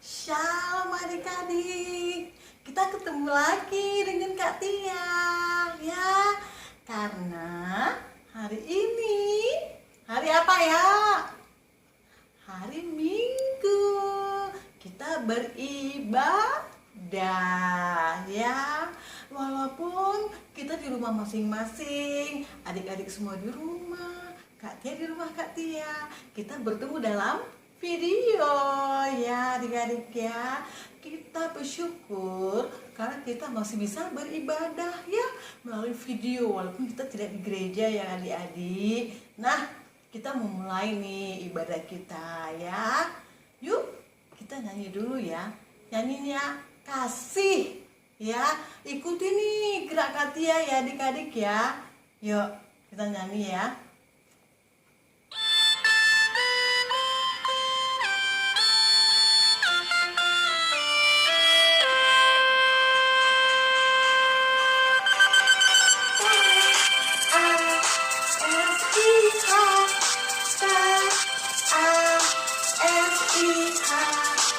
Shalom adik-adik, kita ketemu lagi dengan Kak Tia ya. Karena hari ini, hari apa ya? Hari Minggu, kita beribadah ya. Walaupun kita di rumah masing-masing, adik-adik semua di rumah, Kak Tia di rumah Kak Tia, kita bertemu dalam video ya adik-adik ya. Kita bersyukur karena kita masih bisa beribadah ya melalui video walaupun kita tidak di gereja ya adik-adik. Nah, kita mau mulai nih ibadah kita ya. Yuk, kita nyanyi dulu ya. Nyanyinya kasih ya. Ikuti nih gerak Katia ya adik-adik ya. Yuk, kita nyanyi ya.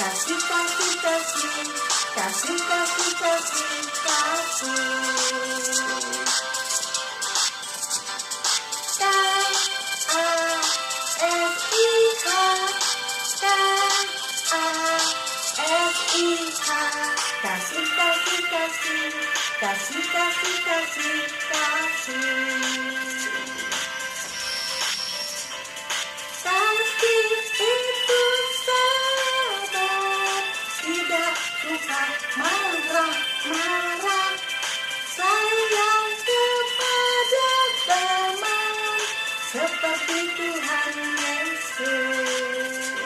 Kasih, kasih, kasih, kasih, kasih, kasih, kasih. Kasih, kasih, kasih, kasih, kasih, kasih, kasih. Kasih itu sabar, tidak suka marah-marah, sayang kepada teman, seperti Tuhan Yesus.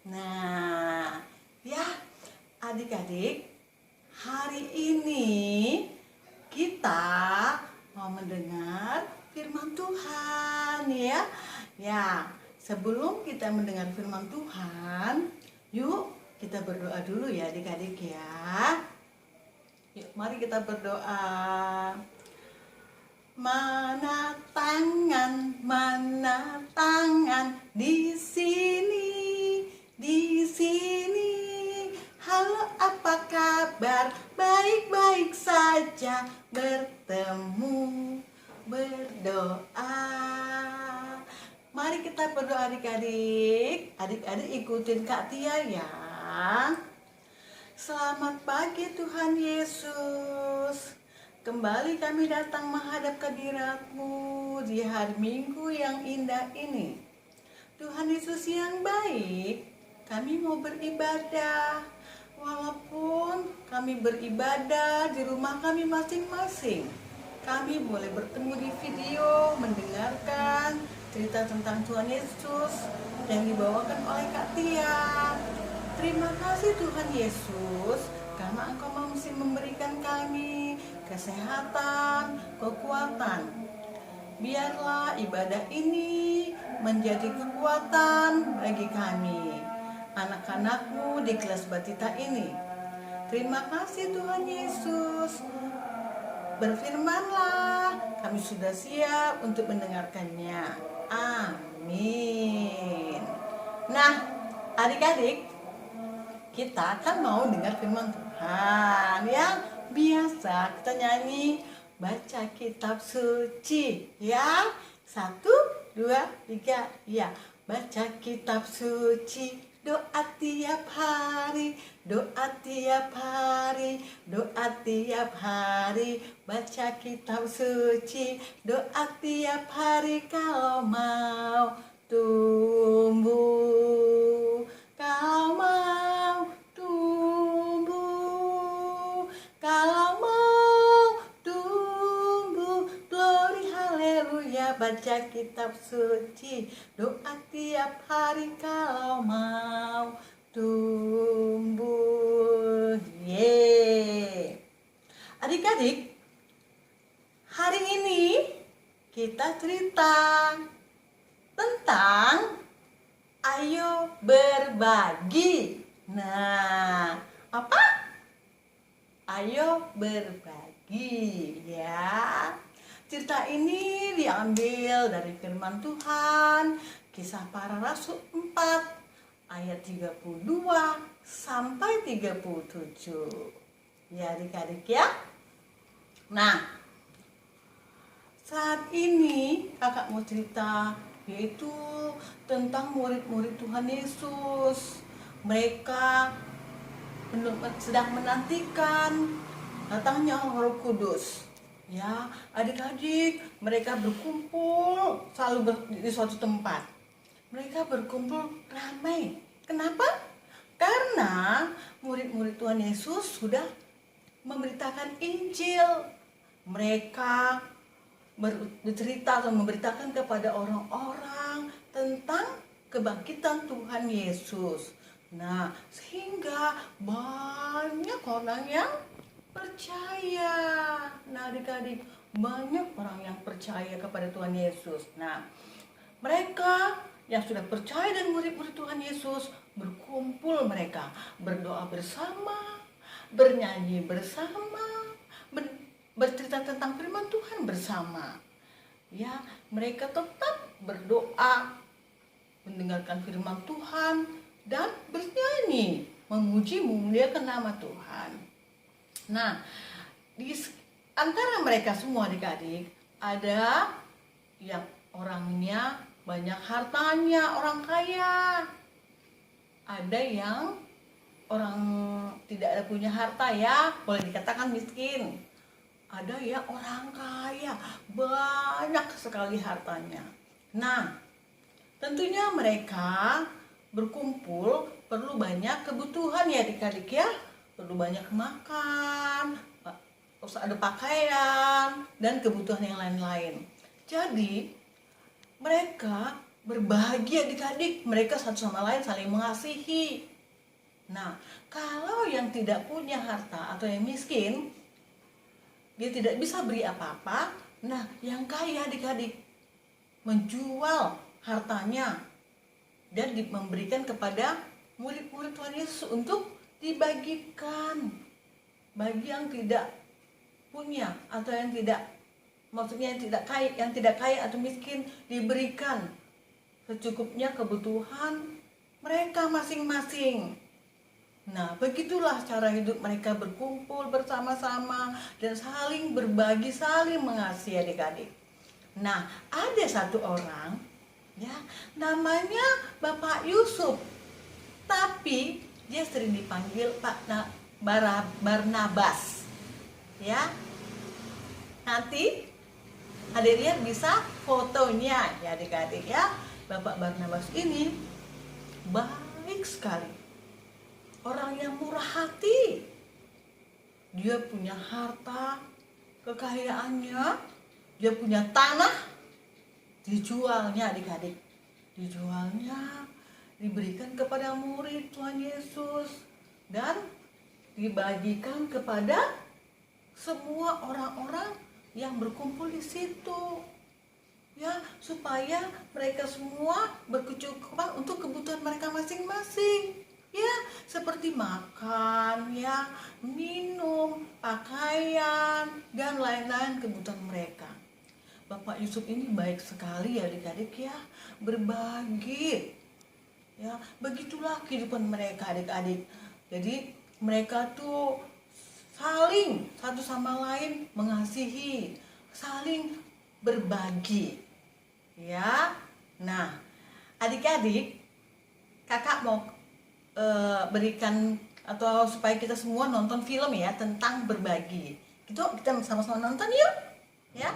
Nah, ya adik-adik, hari ini kita mau mendengar firman Tuhan ya. Ya, sebelum kita mendengar firman Tuhan, yuk kita berdoa dulu ya adik-adik ya. Yuk, mari kita berdoa. Mana tangan di sini, di sini. Halo, apa kabar? Baik-baik saja, bertemu, berdoa. Mari kita berdoa adik-adik. Adik-adik ikutin Kak Tia ya. Selamat pagi Tuhan Yesus. Kembali kami datang menghadap kehadirat-Mu di hari Minggu yang indah ini. Tuhan Yesus yang baik, kami mau beribadah. Walaupun kami beribadah di rumah kami masing-masing, kami boleh bertemu di video, mendengarkan cerita tentang Tuhan Yesus yang dibawakan oleh Kak Tia. Terima kasih Tuhan Yesus, karena Engkau masih memberikan kami kesehatan, kekuatan. Biarlah ibadah ini menjadi kekuatan bagi kami, anak-anak-Mu di kelas Batita ini. Terima kasih Tuhan Yesus. Berfirmanlah, kami sudah siap untuk mendengarkannya. Amin. Nah, adik-adik, kita kan mau dengar firman Tuhan ya. Biasa kita nyanyi baca kitab suci ya. 1, 2, 3 ya. Baca kitab suci, doa tiap hari, doa tiap hari, doa tiap hari. Baca kitab suci, doa tiap hari kalau mau tumbuh, kalau mau tumbuh, kalau mau tumbuh. Glory haleluya. Baca kitab suci, doa tiap hari kalau mau tumbuh. Yeay. Adik-adik, hari ini kita cerita tentang ayo berbagi. Nah, apa? Ayo berbagi ya. Cerita ini diambil dari firman Tuhan, Kisah Para Rasul 4 ayat 32 sampai 37. Ya adik-adik ya. Nah, saat ini kakak mau cerita yaitu tentang murid-murid Tuhan Yesus. Mereka sedang menantikan datangnya Roh Kudus. Ya, adik-adik, mereka berkumpul selalu di suatu tempat. Mereka berkumpul ramai. Kenapa? Karena murid-murid Tuhan Yesus sudah memberitakan Injil. Mereka bercerita atau memberitakan kepada orang-orang tentang kebangkitan Tuhan Yesus. Nah, sehingga banyak orang yang percaya. Nah, adik-adik, banyak orang yang percaya kepada Tuhan Yesus. Nah, mereka yang sudah percaya dan murid-murid Tuhan Yesus berkumpul, mereka berdoa bersama, bernyanyi bersama, bercerita tentang firman Tuhan bersama. Ya, mereka tetap berdoa, mendengarkan firman Tuhan dan bernyanyi, memuji memuliakan nama Tuhan. Nah, di antara mereka semua adik-adik, ada yang orangnya banyak hartanya, orang kaya. Ada yang orang tidak ada punya harta ya, boleh dikatakan miskin. Ada yang orang kaya, banyak sekali hartanya. Nah, tentunya mereka berkumpul perlu banyak kebutuhan ya adik-adik ya. Perlu banyak makan, terus ada pakaian, dan kebutuhan yang lain-lain. Jadi, mereka berbagi adik-adik, mereka satu sama lain saling mengasihi. Nah, kalau yang tidak punya harta atau yang miskin, dia tidak bisa beri apa-apa. Nah, yang kaya adik-adik menjual hartanya dan memberikan kepada murid-murid Tuhan Yesus untuk dibagikan bagi yang tidak punya atau yang tidak, maksudnya yang tidak kaya atau miskin, diberikan secukupnya kebutuhan mereka masing-masing. Nah, begitulah cara hidup mereka, berkumpul bersama-sama dan saling berbagi, saling mengasihi adik-adik. Nah, ada satu orang ya, namanya Bapak Yusuf. Tapi dia sering dipanggil Pak Barnabas. Ya. Nanti adik-adik bisa fotonya ya adik-adik ya. Bapak Barnabas ini baik sekali. Orang yang murah hati. Dia punya harta, kekayaannya, dia punya tanah, dijualnya adik-adik. Dijualnya, diberikan kepada murid Tuhan Yesus dan dibagikan kepada semua orang-orang yang berkumpul di situ. Ya, supaya mereka semua berkecukupan untuk kebutuhan mereka masing-masing. Ya, seperti makan, ya, minum, pakaian, dan lain-lain kebutuhan mereka. Bapak Yusuf ini baik sekali ya adik-adik ya, berbagi. Ya, begitulah kehidupan mereka adik-adik. Jadi mereka tuh saling satu sama lain mengasihi, saling berbagi. Ya. Nah, adik-adik, kakak mau berikan atau supaya kita semua nonton film ya tentang berbagi. Kita sama-sama nonton yuk. Ya.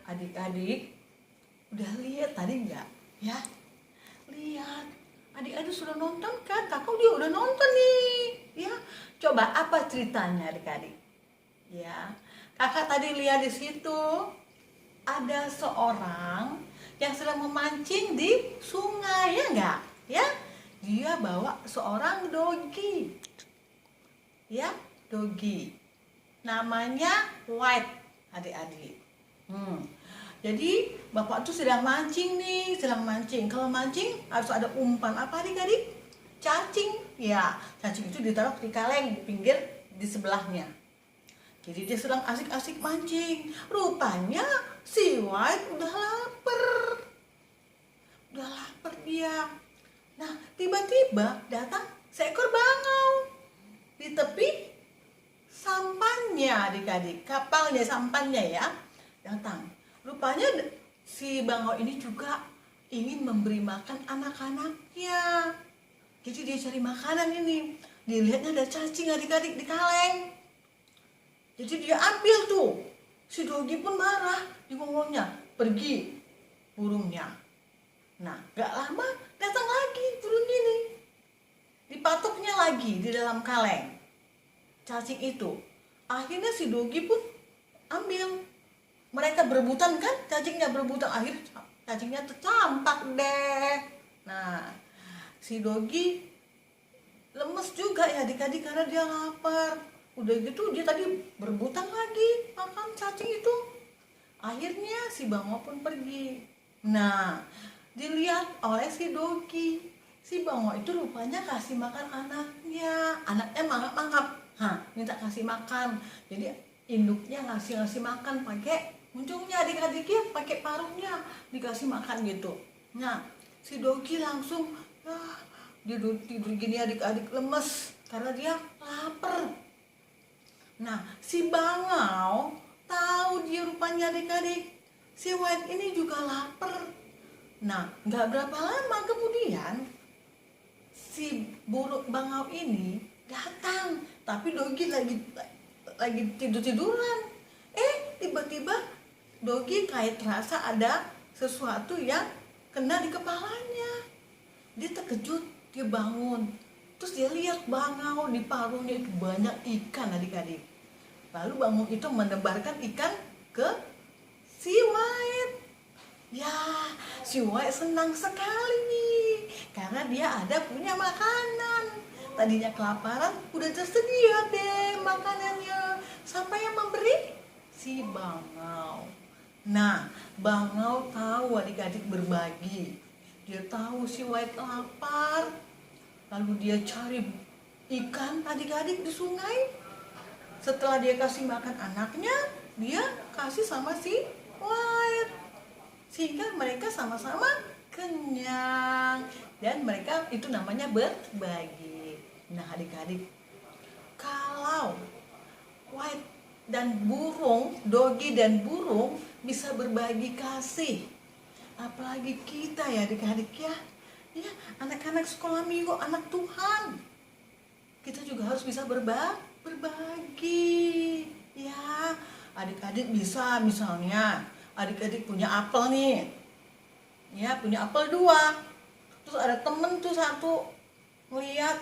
Adik-adik, udah lihat tadi nggak? Ya, lihat. Adik-adik sudah nonton kan? Kakak dia udah nonton nih. Ya, coba apa ceritanya adik-adik? Ya, kakak tadi lihat di situ ada seorang yang sedang memancing di sungai, ya nggak? Ya, dia bawa seorang dogi. Ya, dogi. Namanya White, adik-adik. Jadi bapak tuh sedang mancing nih, sedang mancing. Kalau mancing harus ada umpan apa adik-adik? Cacing. Ya, cacing itu ditaruh di kaleng di pinggir di sebelahnya. Jadi dia sedang asik-asik mancing. Rupanya si White udah lapar. Udah lapar dia. Nah, tiba-tiba datang seekor bangau di tepi sampannya adik-adik. Kapalnya, sampannya ya. Datang. Rupanya si bangau ini juga ingin memberi makan anak-anaknya. Jadi dia cari makanan ini. Dilihatnya ada cacing adik-adik di kaleng. Jadi dia ambil tuh. Si dogi pun marah. Dia ngomongnya, pergi burungnya. Nah, gak lama datang lagi burung ini. Dipatuknya lagi di dalam kaleng cacing itu. Akhirnya si dogi pun ambil. Mereka berebutan kan, cacingnya berebutan, akhirnya cacingnya tercampak deh. Nah, si dogi lemes juga ya adik-adik karena dia lapar. Udah gitu dia tadi berebutan lagi makan cacing itu. Akhirnya si bangau pun pergi. Nah, dilihat oleh si dogi. Si bangau itu rupanya kasih makan anaknya. Anaknya mangap-mangap. Minta kasih makan. Jadi induknya ngasih makan pakai ujungnya adik-adiknya, pakai paruhnya dikasih makan gitu. Nah, si dogi langsung dia tidur gini adik-adik, lemes karena dia lapar. Nah, si bangau tahu dia rupanya adik-adik si White ini juga lapar. Nah, nggak berapa lama kemudian si burung bangau ini datang, tapi dogi lagi tidur-tiduran. Tiba-tiba dogi kayak terasa ada sesuatu yang kena di kepalanya. Dia terkejut, dia bangun. Terus dia lihat bangau di paruhnya itu banyak ikan adik-adik. Lalu bangau itu menebarkan ikan ke si White. Ya, si White senang sekali nih karena dia ada punya makanan. Tadinya kelaparan, udah tersedia deh makanannya. Siapa yang memberi? Si bangau. Nah, bangau tahu adik-adik berbagi. Dia tahu si White lapar. Lalu dia cari ikan adik-adik di sungai. Setelah dia kasih makan anaknya, dia kasih sama si White. Sehingga mereka sama-sama kenyang. Dan mereka itu namanya berbagi. Nah adik-adik, kalau White dan burung, dogi dan burung bisa berbagi kasih, apalagi kita ya adik-adik ya. Ya, anak-anak sekolah minggu, anak Tuhan. Kita juga harus bisa berbagi. Ya, adik-adik bisa misalnya, adik-adik punya apel nih. Ya, punya apel 2. Terus ada temen tuh satu ngeliat.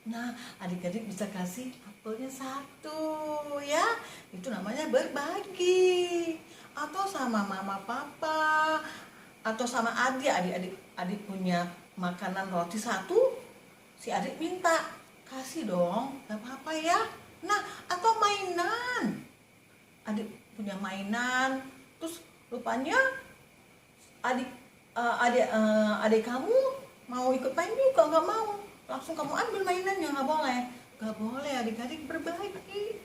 Nah, adik-adik bisa kasih apelnya 1 ya. Itu namanya berbagi. Atau sama mama papa, atau sama adik punya makanan roti 1, si adik minta, kasih dong, gak apa-apa ya. Nah, atau mainan, adik punya mainan, terus rupanya adik adik kamu mau ikut main juga, nggak mau, langsung kamu ambil mainannya, nggak boleh. Adik-adik berbagi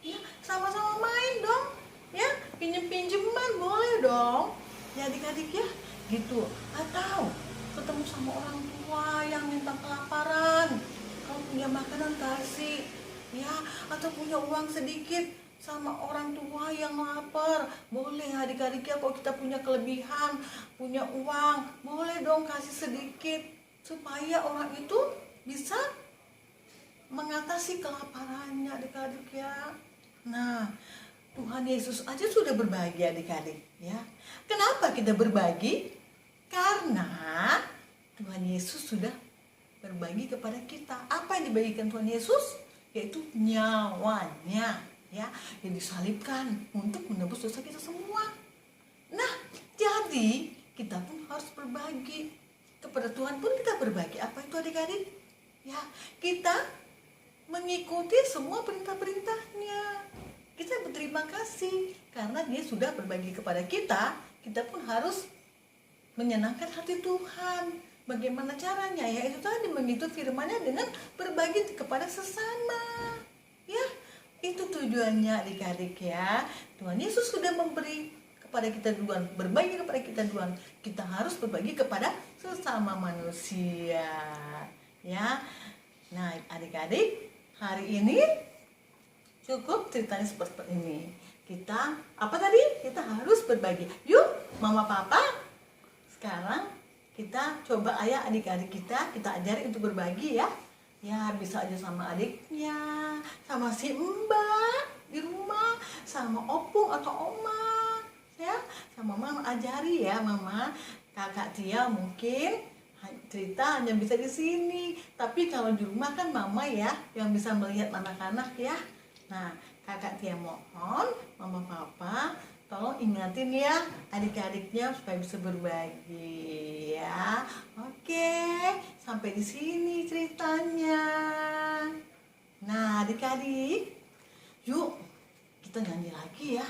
ya, sama-sama main dong ya, pinjem-pinjeman boleh dong ya adik-adik ya, gitu. Atau ketemu sama orang tua yang minta kelaparan, kamu punya makanan kasih ya, atau punya uang sedikit sama orang tua yang lapar, boleh adik-adik ya. Kalau kita punya kelebihan, punya uang, boleh dong kasih sedikit supaya orang itu bisa mengatasi kelaparannya adik-adik ya. Nah, Tuhan Yesus aja sudah berbagi adik-adik ya. Kenapa kita berbagi? Karena Tuhan Yesus sudah berbagi kepada kita. Apa yang dibagikan Tuhan Yesus? Yaitu nyawanya ya, yang disalibkan untuk menebus dosa kita semua. Nah, jadi kita pun harus berbagi. Kepada Tuhan pun kita berbagi. Apa itu adik-adik? Ya, kita mengikuti semua perintah-perintahnya. Kita berterima kasih karena Dia sudah berbagi kepada kita. Kita pun harus menyenangkan hati Tuhan. Bagaimana caranya? Ya itu tadi, mengikuti firman-Nya dengan berbagi kepada sesama. Ya, itu tujuannya adik-adik ya. Tuhan Yesus sudah memberi kepada kita duluan, berbagi kepada kita duluan. Kita harus berbagi kepada sesama manusia. Ya. Nah, adik-adik, hari ini cukup ceritanya seperti ini. Kita apa tadi? Kita harus berbagi. Yuk, mama papa, sekarang kita coba ayah adik-adik kita ajari untuk berbagi ya. Ya, bisa aja sama adiknya, sama si mbak di rumah, sama opung atau oma ya, sama mama ajari ya. Mama, kakak Tia mungkin cerita hanya bisa di sini, tapi kalau di rumah kan mama ya yang bisa melihat anak-anak ya. Nah, kakak Tia mohon mama papa tolong ingatin ya adik-adiknya supaya bisa berbagi ya. Oke, sampai di sini ceritanya. Nah, adik-adik, yuk kita nyanyi lagi ya.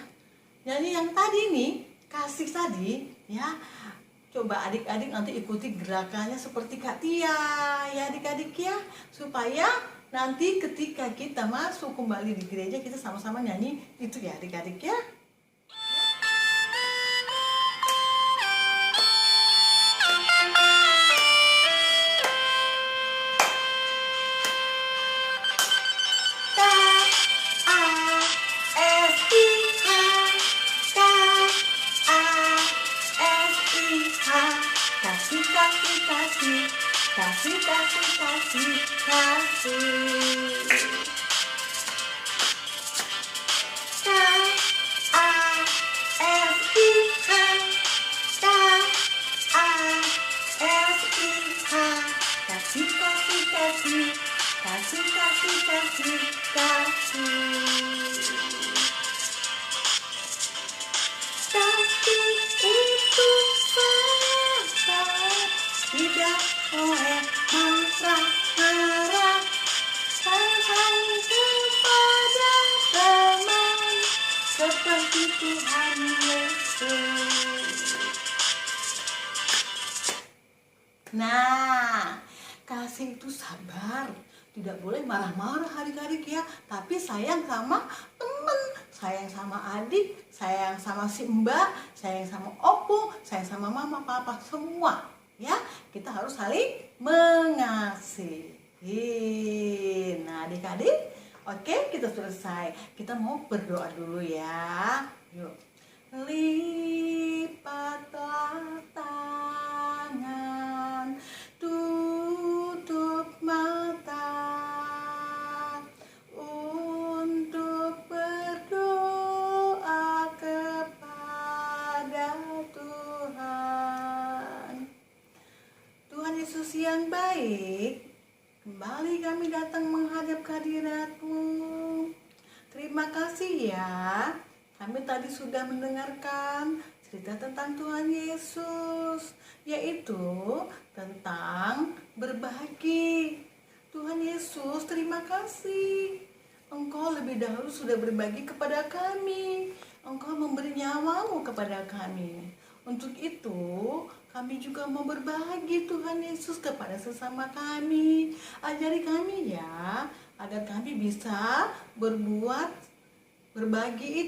Nyanyi yang tadi nih, kasih tadi ya. Coba adik-adik nanti ikuti gerakannya seperti Kak Tia ya adik-adik ya, supaya nanti ketika kita masuk kembali di gereja kita sama-sama nyanyi itu ya adik-adik ya. Nah, kasih itu sabar, tidak boleh marah-marah adik-adik ya, tapi sayang sama temen, sayang sama adik, sayang sama si mbak, sayang sama opung, sayang sama mama, papa, semua ya. Kita harus saling mengasihi. Nah adik-adik, oke, kita selesai. Kita mau berdoa dulu ya. Yuk. Lipatlah tangan adik-adik, kembali kami datang menghadap kehadirat-Mu. Terima kasih ya, kami tadi sudah mendengarkan cerita tentang Tuhan Yesus, yaitu tentang berbagi. Tuhan Yesus, terima kasih. Engkau lebih dahulu sudah berbagi kepada kami. Engkau memberi nyawa-Mu kepada kami. Untuk itu, kami juga mau berbagi Tuhan Yesus kepada sesama kami. Ajari kami ya, agar kami bisa berbagi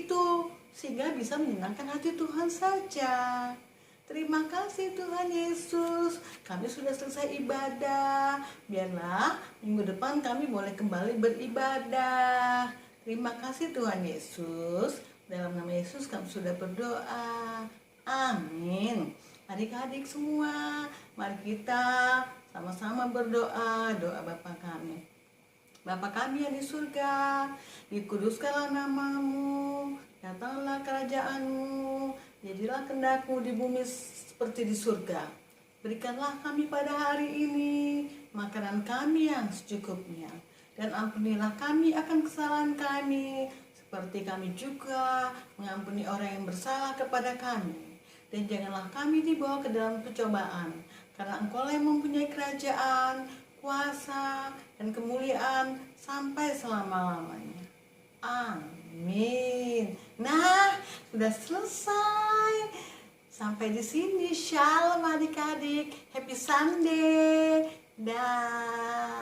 itu, sehingga bisa menyenangkan hati Tuhan saja. Terima kasih Tuhan Yesus, kami sudah selesai ibadah. Biarlah minggu depan kami boleh kembali beribadah. Terima kasih Tuhan Yesus. Dalam nama Yesus kami sudah berdoa. Amin. Adik-adik semua, mari kita sama-sama berdoa. Doa Bapa kami. Bapa kami yang di surga, dikuduskanlah nama-Mu, datanglah kerajaan-Mu, jadilah kehendak-Mu di bumi seperti di surga. Berikanlah kami pada hari ini makanan kami yang secukupnya, dan ampunilah kami akan kesalahan kami, seperti kami juga mengampuni orang yang bersalah kepada kami. Dan janganlah kami dibawa ke dalam pencobaan, karena Engkau yang mempunyai kerajaan, kuasa, dan kemuliaan sampai selama-lamanya. Amin. Nah, sudah selesai. Sampai di sini. Shalom adik-adik. Happy Sunday. Dah.